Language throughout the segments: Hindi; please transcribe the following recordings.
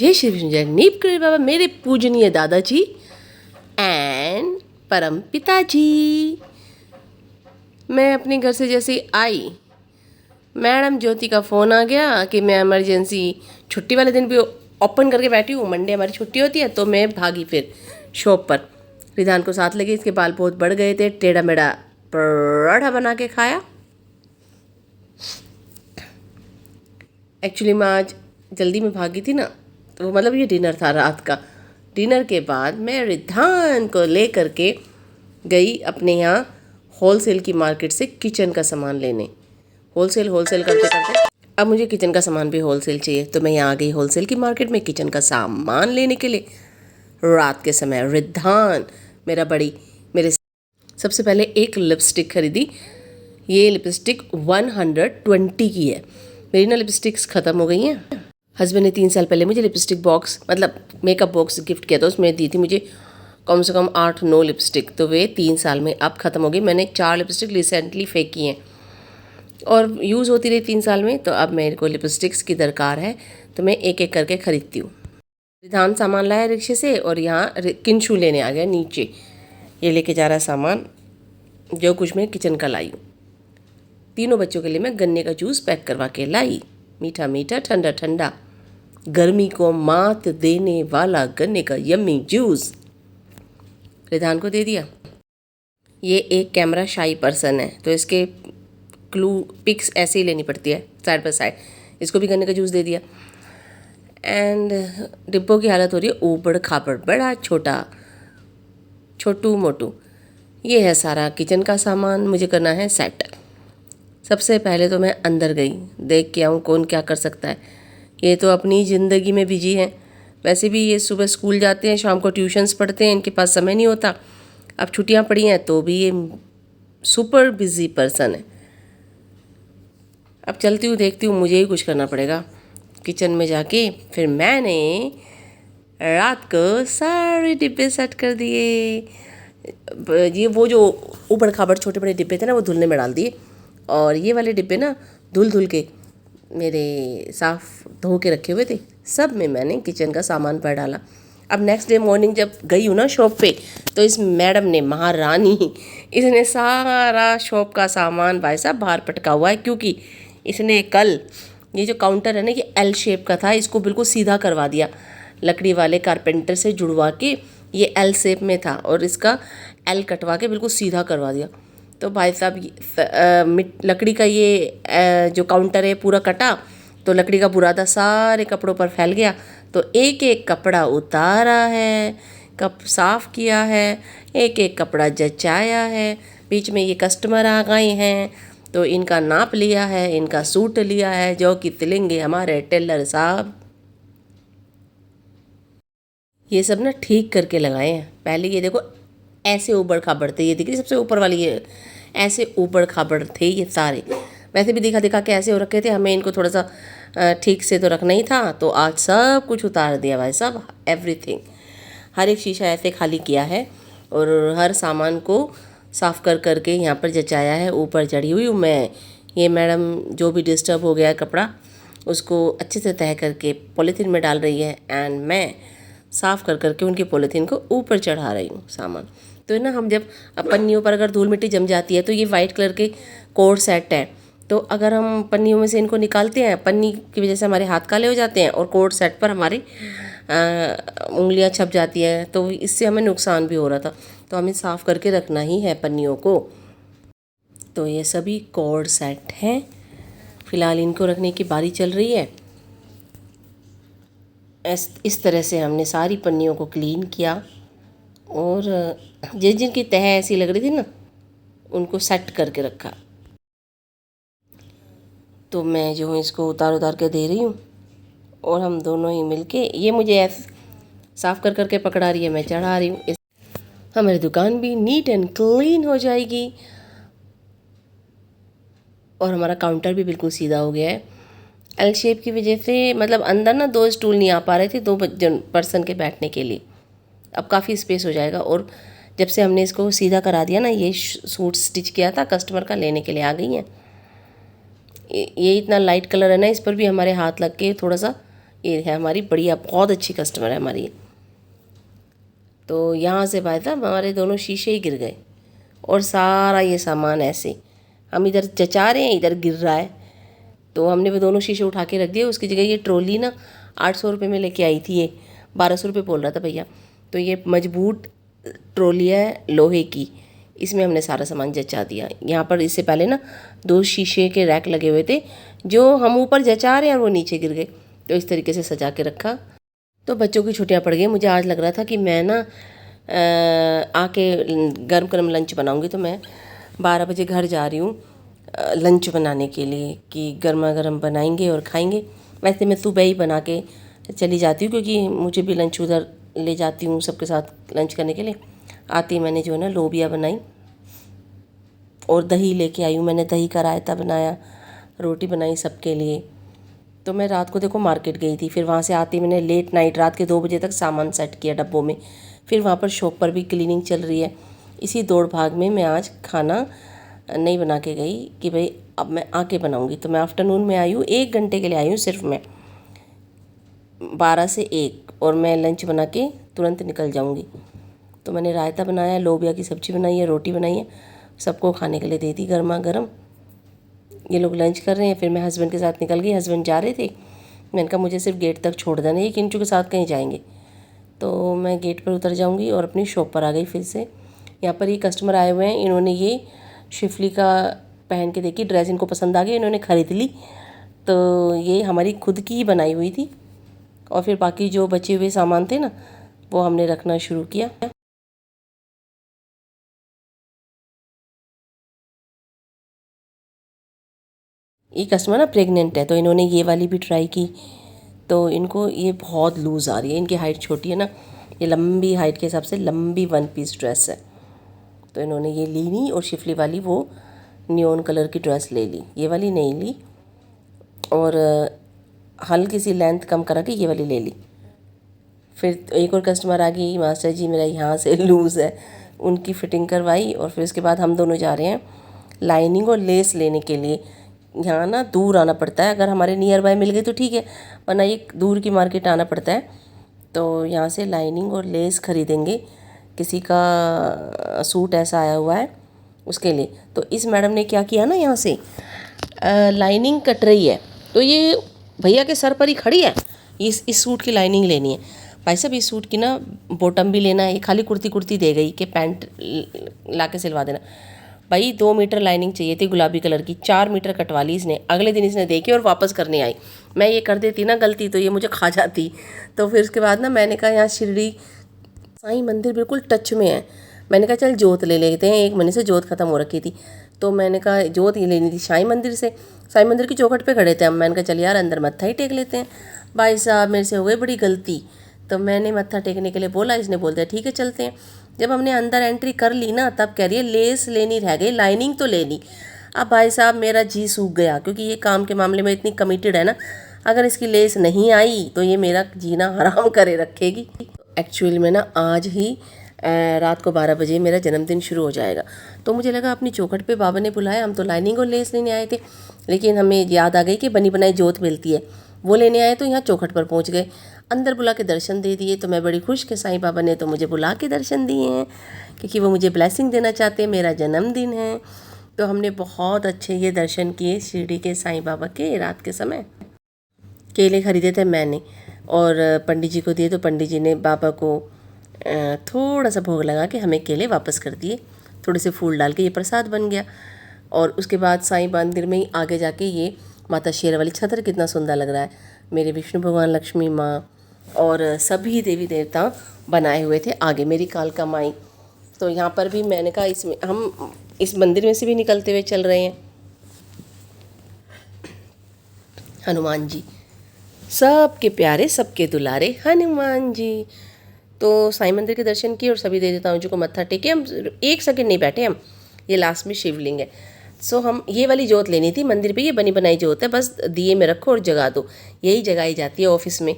जय श्री जय नीप करे बाबा मेरे पूजनीय दादाजी एंड परम पिताजी। मैं अपने घर से जैसे आई, मैडम ज्योति का फ़ोन आ गया कि मैं इमरजेंसी छुट्टी वाले दिन भी ओपन करके बैठी हूँ। मंडे हमारी छुट्टी होती है, तो मैं भागी फिर शॉप पर। रिधान को साथ लगी, इसके बाल बहुत बढ़ गए थे। टेढ़ा मेढ़ा पराठा बना के खाया। एक्चुअली मैं आज जल्दी में भागी थी ना, तो मतलब ये डिनर था रात का। डिनर के बाद मैं रिधान को ले करके गई अपने यहाँ होलसेल की मार्केट से किचन का सामान लेने। होलसेल करते करते अब मुझे किचन का सामान भी होलसेल चाहिए, तो मैं यहाँ आ गई होलसेल की मार्केट में किचन का सामान लेने के लिए। रात के समय रिधान मेरे सबसे पहले एक लिपस्टिक खरीदी। ये लिपस्टिक 120 की है। मेरी ना लिपस्टिक्स ख़त्म हो गई हैं। हस्बैंड ने 3 साल पहले मुझे लिपस्टिक बॉक्स मतलब मेकअप बॉक्स गिफ्ट किया था। उसमें दी थी मुझे कम से कम 8-9 लिपस्टिक, तो वे 3 साल में अब ख़त्म हो गई। मैंने 4 लिपस्टिक रिसेंटली फेंकी हैं और यूज़ होती रही 3 साल में, तो अब मेरे को लिपस्टिक्स की दरकार है, तो मैं एक एक करके ख़रीदती हूँ। रिधान सामान लाया रिक्शे से और यहाँ किंशु लेने आ गया नीचे। ये लेके जा रहा है सामान जो कुछ मैं किचन का लाई हूँ। तीनों बच्चों के लिए मैं गन्ने का जूस पैक करवा के लाई। मीठा मीठा ठंडा ठंडा, गर्मी को मात देने वाला गन्ने का यम्मी जूस रिधान को दे दिया। ये एक कैमरा शाई पर्सन है, तो इसके पिक्स ऐसे ही लेनी पड़ती है साइड बाय साइड। इसको भी गन्ने का जूस दे दिया। एंड डिब्बों की हालत हो रही है ऊबड़ खाबड़, बड़ा छोटा, छोटू मोटू। ये है सारा किचन का सामान, मुझे करना है सेट। सबसे पहले तो मैं अंदर गई, देख के आऊँ कौन क्या कर सकता है। ये तो अपनी ज़िंदगी में बिजी हैं। वैसे भी ये सुबह स्कूल जाते हैं, शाम को ट्यूशन्स पढ़ते हैं, इनके पास समय नहीं होता। अब छुट्टियां पड़ी हैं तो भी ये सुपर बिजी पर्सन है। अब चलती हूँ, देखती हूँ, मुझे ही कुछ करना पड़ेगा किचन में जाके। फिर मैंने रात को सारे डिब्बे सेट कर दिए। ये वो जो ऊबड़ खाबड़ छोटे बड़े डिब्बे थे ना, वो धुलने में डाल दिए। और ये वाले डिब्बे ना धुल के मेरे साफ़ धो के रखे हुए थे, सब में मैंने किचन का सामान पर डाला। अब नेक्स्ट डे मॉर्निंग जब गई हूँ ना शॉप पे, तो इस मैडम ने, महारानी, इसने सारा शॉप का सामान भाई साहब बाहर पटका हुआ है। क्योंकि इसने कल ये जो काउंटर है ना, ये एल शेप का था, इसको बिल्कुल सीधा करवा दिया। लकड़ी वाले कारपेंटर से जुड़वा के ये एल शेप में था और इसका एल कटवा के बिल्कुल सीधा करवा दिया। तो भाई साहब लकड़ी का ये जो काउंटर है पूरा कटा, तो लकड़ी का बुरादा सारे कपड़ों पर फैल गया। तो एक एक कपड़ा उतारा है, कप साफ़ किया है, एक एक कपड़ा जचाया है। बीच में ये कस्टमर आ गए हैं तो इनका नाप लिया है, इनका सूट लिया है, जो कि सिलेंगे हमारे टेलर साहब। ये सब ना ठीक करके लगाए हैं। पहले ये देखो ऐसे ऊबड़ खाबड़ थे, ये दिख रही सबसे ऊपर वाली, ये ऐसे ऊबड़ खाबड़ थे ये सारे। वैसे भी दिखा के ऐसे हो रखे थे, हमें इनको थोड़ा सा ठीक से तो रखना ही था। तो आज सब कुछ उतार दिया भाई साहब, एवरीथिंग। हर एक शीशा ऐसे खाली किया है और हर सामान को साफ़ करके यहाँ पर जचाया है। ऊपर चढ़ी हुई हूँ मैं। ये मैडम जो भी डिस्टर्ब हो गया कपड़ा, उसको अच्छे से तह करके पॉलीथीन में डाल रही है एंड मैं साफ़ करके उनकी पॉलीथीन को ऊपर चढ़ा रही हूँ सामान। तो ना हम जब पन्नियों पर अगर धूल मिट्टी जम जाती है, तो ये वाइट कलर के कोड सेट है, तो अगर हम पन्नियों में से इनको निकालते हैं, पन्नी की वजह से हमारे हाथ काले हो जाते हैं और कोड सेट पर हमारी उंगलियां छप जाती है, तो इससे हमें नुकसान भी हो रहा था। तो हमें साफ़ करके रखना ही है पन्नियों को। तो ये सभी कोड सेट हैं। फ़िलहाल इनको रखने की बारी चल रही है। इस तरह से हमने सारी पन्नियों को क्लीन किया और जिनकी तह ऐसी लग रही थी ना, उनको सेट करके रखा। तो मैं जो हूँ इसको उतार के दे रही हूँ और हम दोनों ही मिलके, ये मुझे ऐसे साफ़ करके पकड़ा रही है, मैं चढ़ा रही हूँ। हमारी दुकान भी नीट एंड क्लीन हो जाएगी और हमारा काउंटर भी बिल्कुल सीधा हो गया है। एल शेप की वजह से मतलब अंदर ना 2 स्टूल नहीं आ पा रहे थे 2 पर्सन के बैठने के लिए। अब काफ़ी स्पेस हो जाएगा। और जब से हमने इसको सीधा करा दिया ना, ये सूट स्टिच किया था कस्टमर का, लेने के लिए आ गई हैं। ये इतना लाइट कलर है ना, इस पर भी हमारे हाथ लग के थोड़ा सा ये है हमारी बढ़िया, बहुत अच्छी कस्टमर है हमारी। तो यहाँ से भाई साहब हमारे दोनों शीशे ही गिर गए और सारा ये सामान ऐसे हम इधर चचा रहे हैं, इधर गिर रहा है। तो हमने वो दोनों शीशे उठा के रख दिए। उसकी जगह ये ट्रॉली ना 800 रुपये में लेके आई थी, ये 1200 रुपये बोल रहा था भैया। तो ये मजबूत ट्रॉली है लोहे की, इसमें हमने सारा सामान जचा दिया। यहाँ पर इससे पहले ना 2 शीशे के रैक लगे हुए थे जो हम ऊपर जचा रहे हैं और वो नीचे गिर गए, तो इस तरीके से सजा के रखा। तो बच्चों की छुट्टियाँ पड़ गई। मुझे आज लग रहा था कि मैं ना आके गरम गरम लंच बनाऊंगी, तो मैं 12 बजे घर जा रही हूँ लंच बनाने के लिए कि गर्मा गर्म बनाएंगे और खाएंगे। वैसे मैं सुबह ही बना के चली जाती हूँ क्योंकि मुझे भी लंच उधर ले जाती हूँ सबके साथ लंच करने के लिए। आती मैंने जो है ना लोबिया बनाई और दही लेके आई हूँ, मैंने दही का रायता बनाया, रोटी बनाई सबके लिए। तो मैं रात को देखो मार्केट गई थी, फिर वहाँ से आती मैंने लेट नाइट रात के 2 बजे तक सामान सेट किया डब्बों में। फिर वहाँ पर शॉप पर भी क्लीनिंग चल रही है। इसी दौड़ भाग में मैं आज खाना नहीं बना के गई कि भाई अब मैं आके बनाऊंगी। तो मैं आफ्टरनून में आई हूँ, 1 घंटे के लिए आई हूँ सिर्फ मैं, 12 से 1, और मैं लंच बना के तुरंत निकल जाऊँगी। तो मैंने रायता बनाया, लोबिया की सब्ज़ी बनाई है, रोटी बनाई है, सबको खाने के लिए दे दी गर्मा गर्म। ये लोग लंच कर रहे हैं। फिर मैं हस्बैंड के साथ निकल गई, हस्बैंड जा रहे थे। मैंने कहा मुझे सिर्फ गेट तक छोड़ देना, ये किंचू के साथ कहीं जाएंगे। तो मैं गेट पर उतर जाऊंगी और अपनी शॉप पर आ गई फिर से। यहाँ पर ये कस्टमर आए हुए हैं, इन्होंने ये शिफली का पहन के देखी, ड्रेस इनको पसंद आ गई, इन्होंने ख़रीद ली। तो ये हमारी खुद की ही बनाई हुई थी और फिर बाकी जो बचे हुए सामान थे ना वो हमने रखना शुरू किया। ये कस्टमर ना प्रेग्नेंट है, तो इन्होंने ये वाली भी ट्राई की। तो इनको ये बहुत लूज़ आ रही है, इनकी हाइट छोटी है ना, ये लंबी हाइट के हिसाब से लंबी 1 पीस ड्रेस है। तो इन्होंने ये ली नहीं और शिफली वाली वो नियॉन कलर की ड्रेस ले ली, ये वाली नहीं ली। और हल्की सी लेंथ कम करा के ये वाली ले ली। फिर एक और कस्टमर आ गई, मास्टर जी मेरा यहाँ से लूज़ है, उनकी फ़िटिंग करवाई। और फिर उसके बाद हम दोनों जा रहे हैं लाइनिंग और लेस लेने के लिए। यहाँ ना दूर आना पड़ता है, अगर हमारे नियर बाय मिल गई तो ठीक है, वरना एक दूर की मार्केट आना पड़ता है। तो यहाँ से लाइनिंग और लेस ख़रीदेंगे, किसी का सूट ऐसा आया हुआ है उसके लिए। तो इस मैडम ने क्या किया ना, यहाँ से लाइनिंग कट रही है, तो ये भैया के सर पर ही खड़ी है। इस सूट की लाइनिंग लेनी है भाई साहब, इस सूट की ना बॉटम भी लेना है। ये खाली कुर्ती दे गई कि पैंट ला के सिलवा देना। भाई 2 मीटर लाइनिंग चाहिए थी गुलाबी कलर की, 4 मीटर कटवा ली इसने। अगले दिन इसने देखी और वापस करने आई। मैं ये कर देती ना गलती तो ये मुझे खा जाती। तो फिर उसके बाद ना मैंने कहा यहाँ शिरडी साईं मंदिर बिल्कुल टच में है, मैंने कहा चल जोत ले लेते हैं, 1 महीने से जोत ख़त्म हो रखी थी। तो मैंने कहा जोत ही लेनी थी साईं मंदिर से, साईं मंदिर की चौखट पे खड़े थे हम। मैंने कहा चल यार अंदर मत्था ही टेक लेते हैं। भाई साहब मेरे से हो गई बड़ी गलती, तो मैंने मत्था टेकने के लिए बोला, इसने बोल दिया ठीक है चलते हैं। जब हमने अंदर एंट्री कर ली ना, तब कह रही है लेस लेनी रह गई, लाइनिंग तो लेनी। अब भाई साहब मेरा जी सूख गया, क्योंकि ये काम के मामले में इतनी कमिटेड है ना, अगर इसकी लेस नहीं आई तो ये मेरा जीना हराम करे रखेगी। एक्चुअली में ना आज ही रात को 12 बजे मेरा जन्मदिन शुरू हो जाएगा। तो मुझे लगा अपनी चौखट पे बाबा ने बुलाया, हम तो लाइनिंग और लेस लेने आए थे, लेकिन हमें याद आ गई कि बनी बनाई जोत मिलती है, वो लेने आए। तो यहाँ चौखट पर पहुँच गए, अंदर बुला के दर्शन दे दिए। तो मैं बड़ी खुश कि साईं बाबा ने तो मुझे बुला के दर्शन दिए हैं, क्योंकि वो मुझे ब्लेसिंग देना चाहते हैं, मेरा जन्मदिन है। तो हमने बहुत अच्छे ये दर्शन किए शिरडी के साईं बाबा के। रात के समय केले खरीदे थे मैंने और पंडित जी को दिए, तो पंडित जी ने बाबा को थोड़ा सा भोग लगा के हमें केले वापस कर दिए, थोड़े से फूल डाल के, ये प्रसाद बन गया। और उसके बाद साईं मंदिर में ही आगे जाके ये माता शेर वाली छत्र कितना सुंदर लग रहा है। मेरे विष्णु भगवान, लक्ष्मी माँ और सभी देवी देवता बनाए हुए थे आगे, मेरी कालका माई। तो यहाँ पर भी मैंने कहा इसमें हम इस मंदिर में से भी निकलते हुए चल रहे हैं। हनुमान जी सबके प्यारे, सबके दुलारे हनुमान जी। तो साईं मंदिर के दर्शन किए और सभी देवताओं जी को मत्था टेके। हम 1 सेकंड नहीं बैठे हम, ये लास्ट में शिवलिंग है। सो हम ये वाली जोत लेनी थी मंदिर पे, ये बनी बनाई जोत है, बस दिए में रखो और जगा दो, यही जगाई जाती है ऑफिस में।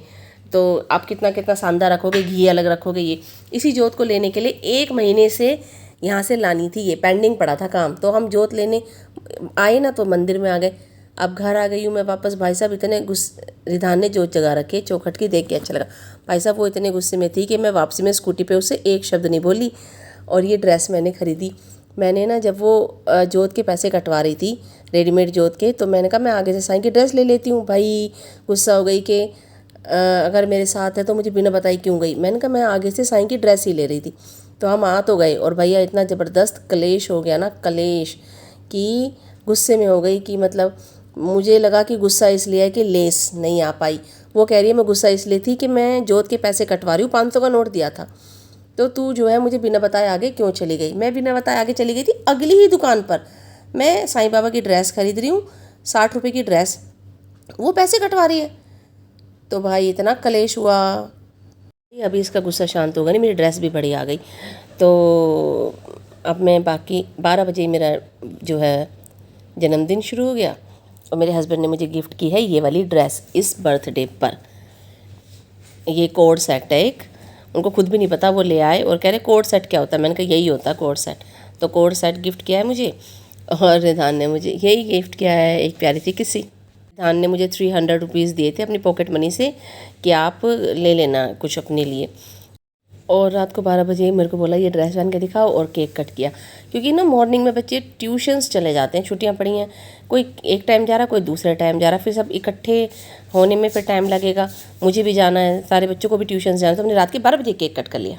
तो आप कितना कितना शानदार रखोगे, घी अलग रखोगे। ये इसी जोत को लेने के लिए 1 महीने से यहाँ से लानी थी, ये पेंडिंग पड़ा था काम। तो हम जोत लेने आए ना, तो मंदिर में आ गए, अब घर आ गई हूँ मैं वापस। भाई साहब इतने रिधान ने जोत जगा रखे चौखट की, देख के अच्छा लगा। भाई साहब वो इतने गुस्से में थी कि मैं वापसी में स्कूटी पे उससे एक शब्द नहीं बोली। और ये ड्रेस मैंने ख़रीदी। मैंने ना जब वो जोत के पैसे कटवा रही थी रेडीमेड जोत के, तो मैंने कहा मैं आगे से साईं की ड्रेस ले लेती हूँ। भाई गुस्सा हो गई कि अगर मेरे साथ है तो मुझे बिना बताई क्यों गई। मैंने कहा मैं आगे से साईं की ड्रेस ही ले रही थी। तो हम आ तो गए और भैया इतना ज़बरदस्त कलेश हो गया ना, कलेश कि गुस्से में हो गई कि मतलब मुझे लगा कि गुस्सा इसलिए है कि लेस नहीं आ पाई। वो कह रही है मैं गुस्सा इसलिए थी कि मैं जोत के पैसे कटवा रही हूँ, 500 का नोट दिया था, तो तू जो है मुझे बिना बताए आगे क्यों चली गई। मैं बिना बताए आगे चली गई थी अगली ही दुकान पर। मैं साईं बाबा की ड्रेस खरीद रही हूँ, 60 रुपये की ड्रेस, वो पैसे कटवा रही है। तो भाई इतना कलेश हुआ। अभी इसका गुस्सा शांत होगा नहीं, मेरी ड्रेस भी बड़ी आ गई। तो अब मैं बाकी 12 बजे मेरा जो है जन्मदिन शुरू हो गया और मेरे हस्बैंड ने मुझे गिफ्ट की है ये वाली ड्रेस इस बर्थडे पर। ये कोड सेट है एक, उनको खुद भी नहीं पता, वो ले आए और कह रहे कोड सेट क्या होता है। मैंने कहा यही होता है कोड सेट। तो कोड सेट गिफ्ट किया है मुझे और रिधान ने मुझे यही गिफ्ट किया है, एक प्यारी सी किसी। रिधान ने मुझे 300 रुपीज़ दिए थे अपनी पॉकेट मनी से कि आप ले लेना कुछ अपने लिए। और रात को 12 बजे मेरे को बोला ये ड्रेस पहन के दिखाओ और केक कट किया। क्योंकि ना मॉर्निंग में बच्चे ट्यूशन्स चले जाते हैं, छुट्टियां पड़ी हैं, कोई एक टाइम जा रहा कोई दूसरे टाइम जा रहा, फिर सब इकट्ठे होने में फिर टाइम लगेगा। मुझे भी जाना है, सारे बच्चों को भी ट्यूशन जाना है, तो हमने रात के 12 बजे केक कट कर लिया।